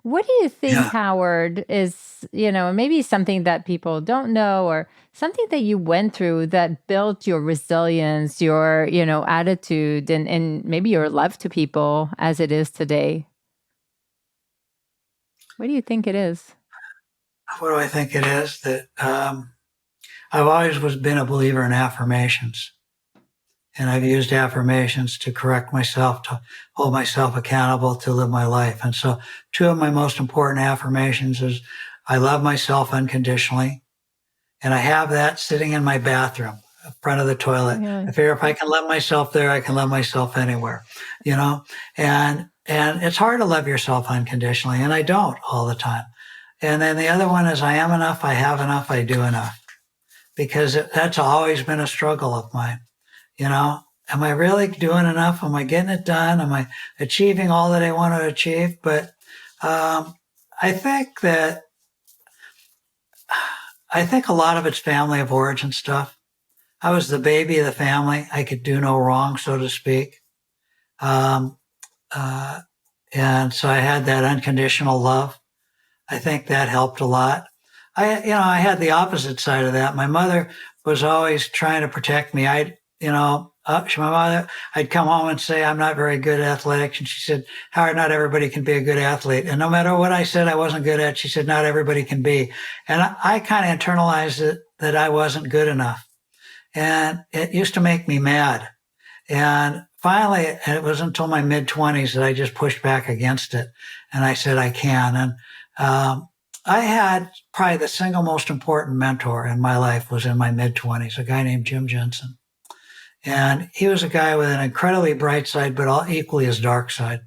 What do you think, Yeah. Howard, is, maybe something that people don't know or something that you went through that built your resilience, your, attitude and maybe your love to people as it is today? What do you think it is? What do I think it is? That I've always been a believer in affirmations. And I've used affirmations to correct myself, to hold myself accountable, to live my life. And so two of my most important affirmations is I love myself unconditionally. And I have that sitting in my bathroom, in front of the toilet. I Really? figure if I can love myself there, I can love myself anywhere, and it's hard to love yourself unconditionally. And I don't all the time. And then the other one is I am enough, I have enough, I do enough, because that's always been a struggle of mine. Am I really doing enough? Am I getting it done? Am I achieving all that I want to achieve? But um, I think that I think a lot of it's family of origin stuff. I was the baby of the family. I could do no wrong, so to speak. Um, uh, and so I had that unconditional love. I think that helped a lot. I had the opposite side of that. My mother was always trying to protect me. my mother, I'd come home and say, I'm not very good at athletics. And she said, Howard, not everybody can be a good athlete. And no matter what I said I wasn't good at, she said, not everybody can be. And I kind of internalized it that I wasn't good enough. And it used to make me mad. And finally, it was until my mid-20s that I just pushed back against it. And I said, I can. And I had probably the single most important mentor in my life was in my mid-20s, a guy named Jim Jensen. And he was a guy with an incredibly bright side, but all equally as dark side.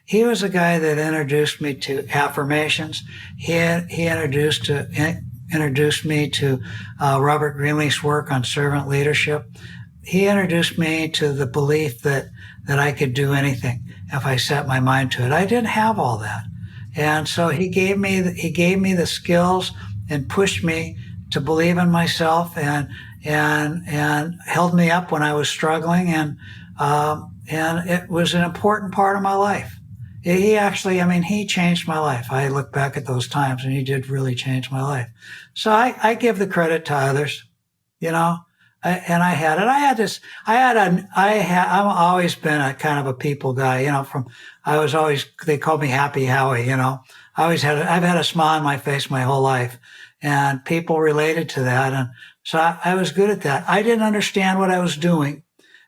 He was a guy that introduced me to affirmations. He introduced me to Robert Greenleaf's work on servant leadership. He introduced me to the belief that I could do anything if I set my mind to it. I didn't have all that. And so he gave me the skills and pushed me to believe in myself and held me up when I was struggling. And it was an important part of my life. He changed my life. I look back at those times and he did really change my life. So I give the credit to others, you know. I've always been a kind of a people guy, you know, they called me Happy Howie, you know. I've had a smile on my face my whole life and people related to that. And so I was good at that. I didn't understand what I was doing.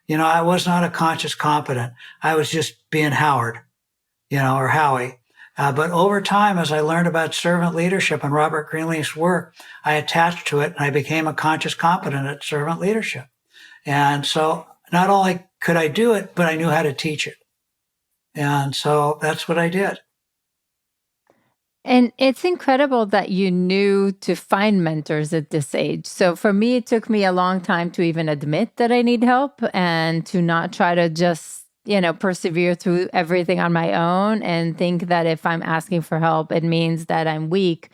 You know, I was not a conscious competent. I was just being Howard, you know, or Howie. But over time, as I learned about servant leadership and Robert Greenleaf's work, I attached to it and I became a conscious competent at servant leadership. And so not only could I do it, but I knew how to teach it. And so that's what I did. And it's incredible that you knew to find mentors at this age. So for me, it took me a long time to even admit that I need help and to not try to just, you know, persevere through everything on my own and think that if I'm asking for help, it means that I'm weak.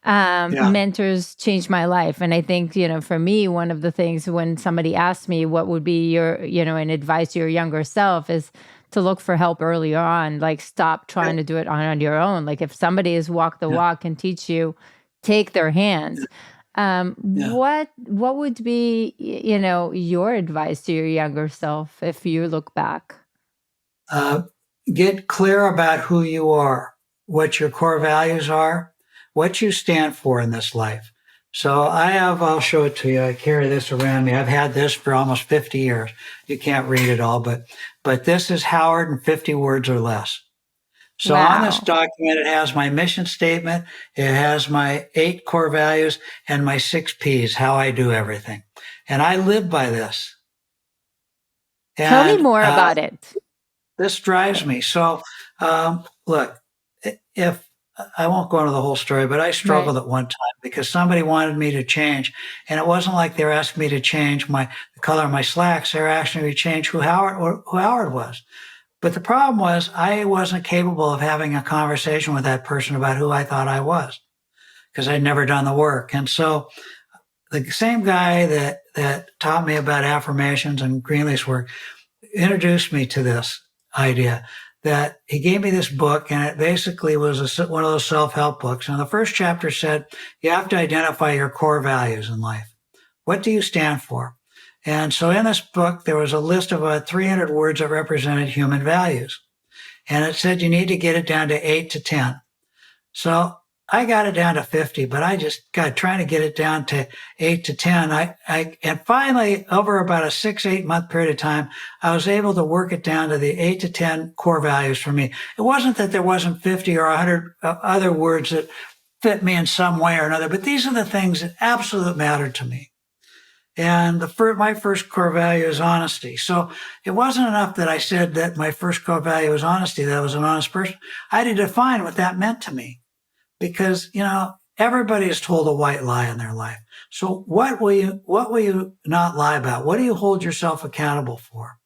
Mentors changed my life. And I think, you know, for me, one of the things when somebody asked me what would be your, you know, an advice to your younger self is to look for help early on, like stop trying to do it on your own. Like if somebody has walked the walk and teach you, take their hands. What would be, you know, your advice to your younger self if you look back? Get clear about who you are, what your core values are, what you stand for in this life. So I'll show it to you. I carry this around me. I've had this for almost 50 years. You can't read it all, but this is Howard in 50 words or less. So on this document, it has my mission statement. It has my 8 core values and my 6 Ps, how I do everything. And I live by this. And, tell me more about it. This drives me. So, look, if I won't go into the whole story, but I struggled at one time because somebody wanted me to change. And it wasn't like they were asking me to change the color of my slacks. They were asking me to change who Howard was. But the problem was I wasn't capable of having a conversation with that person about who I thought I was because I'd never done the work. And so the same guy that taught me about affirmations and Greenleaf's work introduced me to this idea that he gave me this book, and it basically was one of those self-help books. And the first chapter said, you have to identify your core values in life. What do you stand for? And so in this book, there was a list of about 300 words that represented human values. And it said you need to get it down to 8 to 10. So I got it down to 50, but I just got trying to get it down to 8 to 10. And finally, over about a 6-8 month period of time, I was able to work it down to the 8 to 10 core values for me. It wasn't that there wasn't 50 or 100 other words that fit me in some way or another, but these are the things that absolutely mattered to me. And my first core value is honesty. So it wasn't enough that I said that my first core value was honesty, that I was an honest person. I had to define what that meant to me. Because, you know, everybody is told a white lie in their life. So what will you not lie about? What do you hold yourself accountable for?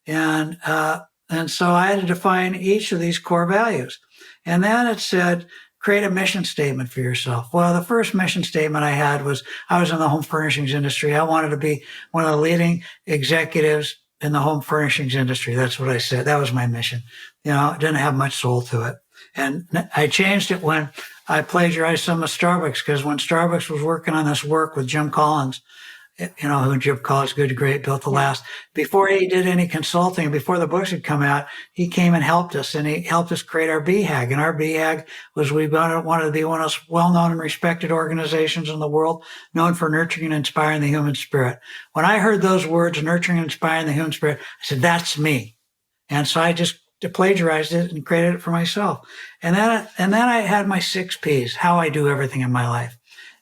And so I had to define each of these core values. And then it said, create a mission statement for yourself. Well, the first mission statement I had was, I was in the home furnishings industry. I wanted to be one of the leading executives in the home furnishings industry. That's what I said. That was my mission. You know, it didn't have much soul to it. And I changed it when I plagiarized some of Starbucks, because when Starbucks was working on this work with Jim Collins, who Jim calls Good to Great, Built to Last. Before he did any consulting, before the books had come out, he came and helped us, and he helped us create our BHAG. And our BHAG was we wanted to be one of those well-known and respected organizations in the world, known for nurturing and inspiring the human spirit. When I heard those words, nurturing and inspiring the human spirit, I said, that's me. And so I just plagiarized it and created it for myself. And then I had my 6 P's, how I do everything in my life.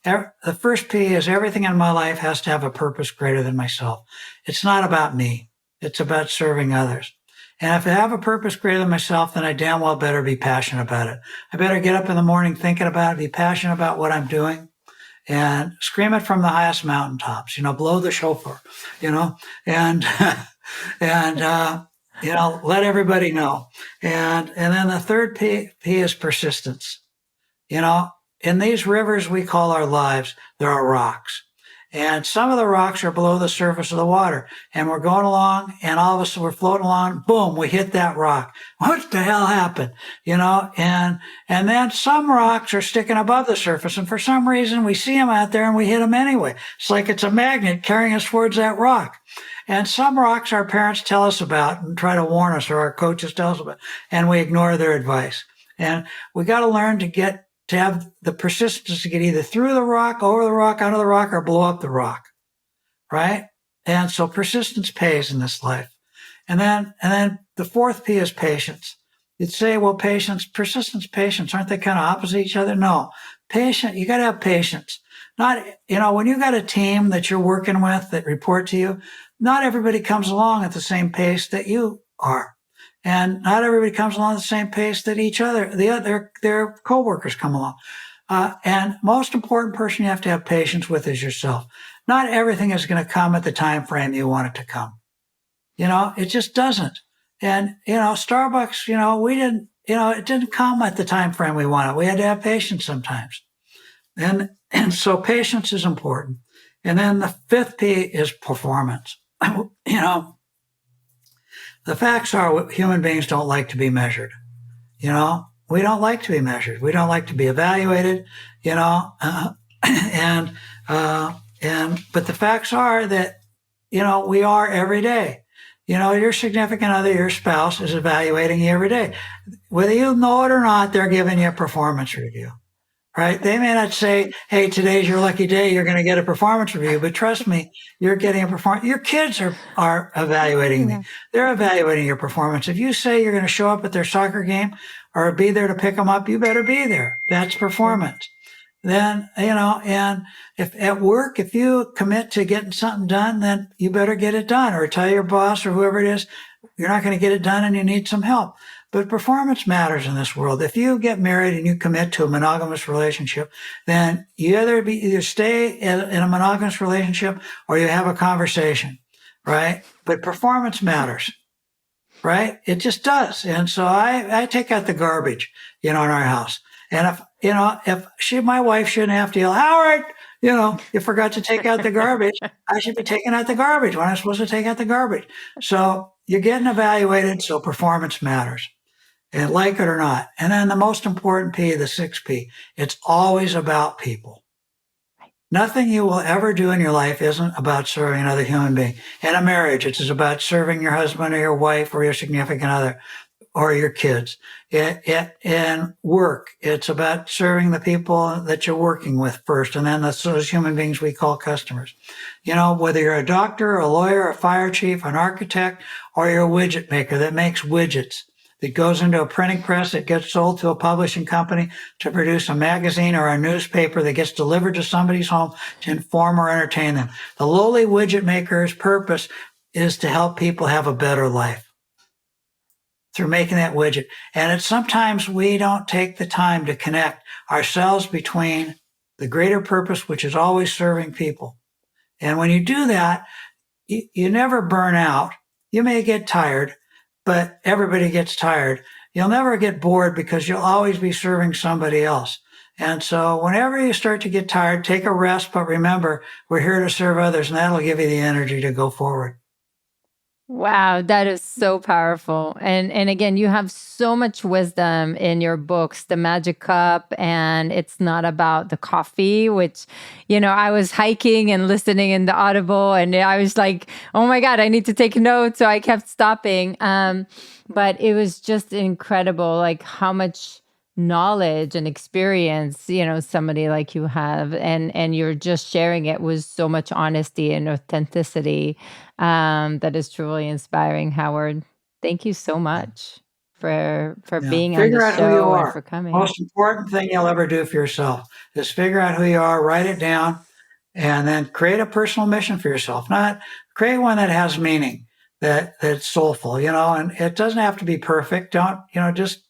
The first P is everything in my life has to have a purpose greater than myself. It's not about me. It's about serving others. And if I have a purpose greater than myself, then I damn well better be passionate about it. I better get up in the morning thinking about it, be passionate about what I'm doing, and scream it from the highest mountaintops, blow the shofar, and, let everybody know. And then the third P is persistence. In these rivers we call our lives, there are rocks. And some of the rocks are below the surface of the water. And we're going along, and all of a sudden we're floating along, boom, we hit that rock. What the hell happened? And then some rocks are sticking above the surface, and for some reason we see them out there and we hit them anyway. It's like it's a magnet carrying us towards that rock. And some rocks our parents tell us about and try to warn us, or our coaches tell us about, and we ignore their advice. And we got to learn to have the persistence to get either through the rock, over the rock, under the rock, or blow up the rock, right? And so persistence pays in this life. And then the fourth P is patience. You'd say, well, persistence, patience, aren't they kind of opposite each other? No. You got to have patience. Not, when you got a team that you're working with that report to you, not everybody comes along at the same pace that you are. And not everybody comes along at the same pace that their coworkers come along. And most important person you have to have patience with is yourself. Not everything is going to come at the time frame you want it to come. It just doesn't. And, Starbucks, it didn't come at the time frame we wanted. We had to have patience sometimes. And so patience is important. And then the fifth P is performance. The facts are human beings don't like to be measured. We don't like to be measured. We don't like to be evaluated, but the facts are that, we are every day. Your significant other, your spouse is evaluating you every day. Whether you know it or not, they're giving you a performance review. Right? They may not say, hey, today's your lucky day, you're going to get a performance review, but trust me, you're getting a performance. Your kids are evaluating you. They're evaluating your performance. If you say you're going to show up at their soccer game or be there to pick them up, you better be there. That's performance. Then, and if at work, if you commit to getting something done, then you better get it done, or tell your boss or whoever it is, you're not going to get it done and you need some help. But performance matters in this world. If you get married and you commit to a monogamous relationship, then you either stay in a monogamous relationship or you have a conversation, right? But performance matters, right? It just does. And so I take out the garbage, in our house. And if my wife shouldn't have to yell, Howard, you forgot to take out the garbage. I should be taking out the garbage when I'm supposed to take out the garbage. So you're getting evaluated. So performance matters. And like it or not. And then the most important P, the 6P, it's always about people. Nothing you will ever do in your life isn't about serving another human being. In a marriage, it's about serving your husband or your wife or your significant other or your kids. In work, it's about serving the people that you're working with first, and then those human beings we call customers. Whether you're a doctor, a lawyer, a fire chief, an architect, or you're a widget maker that makes widgets, that goes into a printing press that gets sold to a publishing company to produce a magazine or a newspaper that gets delivered to somebody's home to inform or entertain them. The lowly widget maker's purpose is to help people have a better life through making that widget. And sometimes we don't take the time to connect ourselves between the greater purpose, which is always serving people. And when you do that, you never burn out. You may get tired, but everybody gets tired. You'll never get bored because you'll always be serving somebody else. And so whenever you start to get tired, take a rest, but remember, we're here to serve others, and that'll give you the energy to go forward. Wow, that is so powerful. And again, you have so much wisdom in your books, The Magic Cup, and It's Not About the Coffee, which, I was hiking and listening in the Audible, and I was like, oh my God, I need to take notes. So I kept stopping. But it was just incredible, like how much knowledge and experience, somebody like you have, and you're just sharing it with so much honesty and authenticity. That is truly inspiring, Howard. Thank you so much for Yeah. being on the Figure out who you show and are. for coming. Most important thing you'll ever do for yourself is figure out who you are, write it down, and then create a personal mission for yourself. Not create one that has meaning, that's soulful, and it doesn't have to be perfect. Don't, just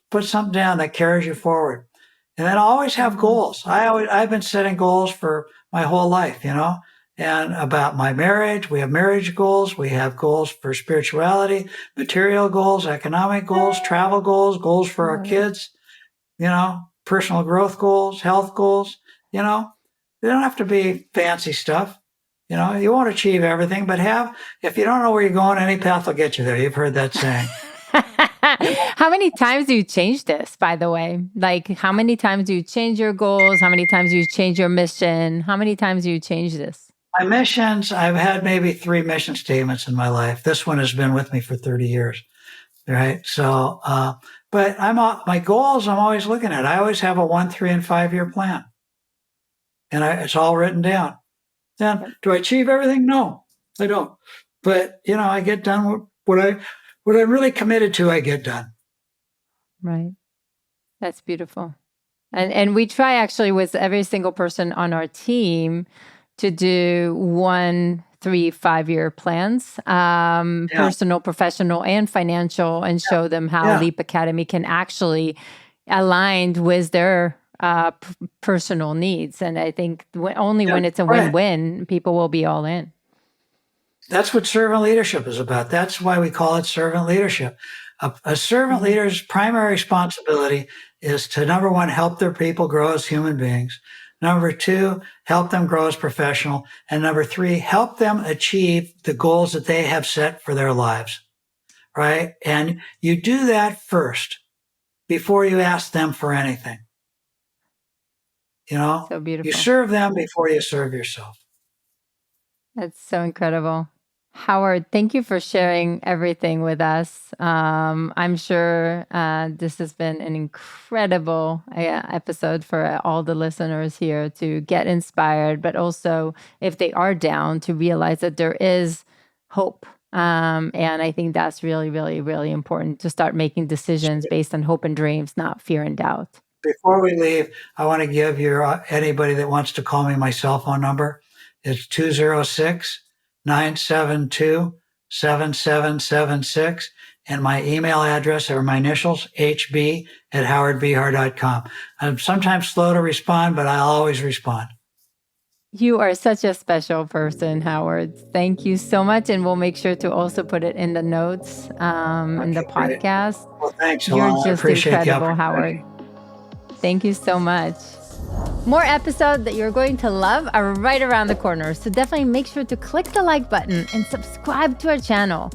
put something down that carries you forward. And then always have goals. I've been setting goals for my whole life, and about my marriage. We have marriage goals. We have goals for spirituality, material goals, economic goals, travel goals, goals for our kids, personal growth goals, health goals, they don't have to be fancy stuff. You won't achieve everything, but if you don't know where you're going, any path will get you there. You've heard that saying. How many times do you change this, by the way? Like, how many times do you change your goals? How many times do you change your mission? How many times do you change this? My missions, I've had maybe 3 mission statements in my life. This one has been with me for 30 years. Right. So, but my goals, I'm always looking at. I always have a 1, 3, and 5-year plan. And it's all written down. Then do I achieve everything? No, I don't. But, I get done what I'm really committed to, I get done. Right. That's beautiful. And we try actually with every single person on our team to do 1, 3, 5-year plans, personal, professional, and financial, and show them how Leap Academy can actually align with their personal needs. And I think when it's a win-win, people will be all in. That's what servant leadership is about. That's why we call it servant leadership. A servant leader's primary responsibility is to, number 1, help their people grow as human beings. Number 2, help them grow as professional. And number 3, help them achieve the goals that they have set for their lives. Right? And you do that first before you ask them for anything. So beautiful. You serve them before you serve yourself. That's so incredible. Howard, thank you for sharing everything with us. I'm sure this has been an incredible episode for all the listeners here to get inspired, but also if they are down, to realize that there is hope. And I think that's really, really, really important, to start making decisions based on hope and dreams, not fear and doubt. Before we leave, I want to give anybody that wants to call me my cell phone number. It's 206-972-7776. And my email address are my initials, hb@howardbehar.com. I'm sometimes slow to respond, but I'll always respond. You are such a special person, Howard. Thank you so much. And we'll make sure to also put it in the notes in the podcast. Great. Well, thanks, You're Ilana. just incredible, Howard. Thank you so much. More episodes that you're going to love are right around the corner, so definitely make sure to click the like button and subscribe to our channel.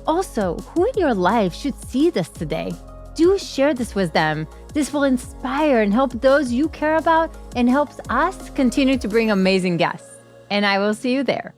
Also, who in your life should see this today? Do share this with them. This will inspire and help those you care about, and helps us continue to bring amazing guests. And I will see you there.